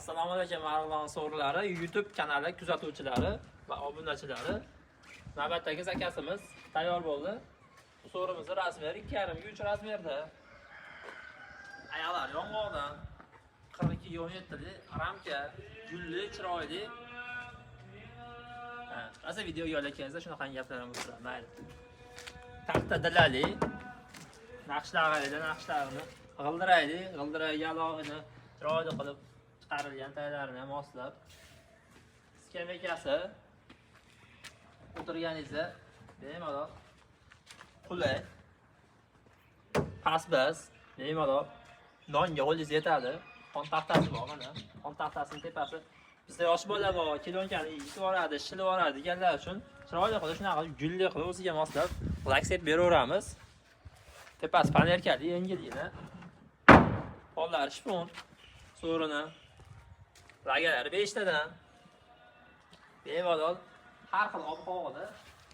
Assalomu alaykum Marg'ilon so'rlari YouTube kanali kuzatuvchilari va obunachilari. Navbatdagi zakasimiz tayyor bo'ldi. Bu so'rimizni razmeri 2,5-3 razmerda. Ayollar yong'oqdan 42-17 li ramka, gulli, chiroyli. Asa video yo'llaganingizda shunaqa gaplarimiz bor. Mayli. Taxta dalali. Naqshlarini g'ildirayli alog'ini chiroyli qilib chiqarilgan tayyorlarini moslab. Skameyasi o'tirganingizda bemalol qulay. Pasbas bemalol nonga qo'lingiz yetadi. Qon taxtasi bor mana. Qon taxtasining tepasi bizda yosh bola bor, kilonkani yeyib yuboradi, shilib yuboradi deganlar uchun chiroyli qilib shunaqa gulli qilib o'ziga moslab lakset beraveramiz. Tepasi panelkali, yengilgina. Qo'llari shpon, so'rini. Lagalari 5 tadan. Bemalol har xil ob-havoda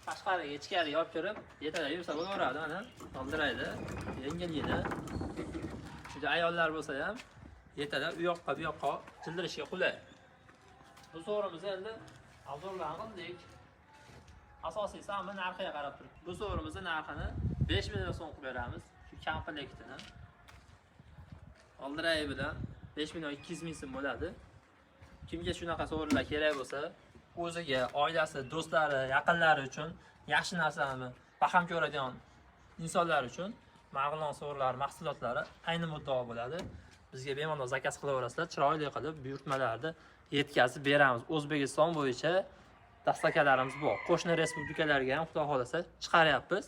tashqariga, ichkariga olib kirib, yetalab yursa bo'laveradi mana. Oldiraydi, yengilgina. Juda ayollar bo'lsa ham yetalab u yoqqa bu yoqqa childirishga qulay. Bu so'rimizni endi arzonlarni qildik. Asosiysi hamma narxiga qarab turibdi. Bu so'rimizning narxini 5 million so'm qilib beramiz. Shu komplektini. Oldiray bilan 5 million 200 ming so'm bo'ladi. Kimga shunaqa so'rinlar kerak bo'lsa, o'ziga, oilasi, do'stlari, yaqinlari uchun yaxshi narsani baham ko'radigan insonlar uchun Marg'ilon so'rlar mahsulotlari ayni muddao bo'ladi. Bizga bemalol zakaz qilaverasizlar, chiroyli qilib buyurtmalarni yetkazib beramiz. O'zbekiston bo'yicha dastakalarimiz bor. Qo'shni respublikalarga ham xudo xolasa chiqaryapmiz.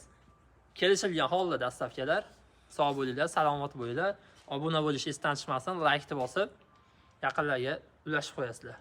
Kelishilgan holda dastavkalar. Sog' bo'linglar, salomat bo'linglar. Obuna bo'lish esdan chiqmasin, like bosib, yaqinlarga ulashib qo'yasizlar.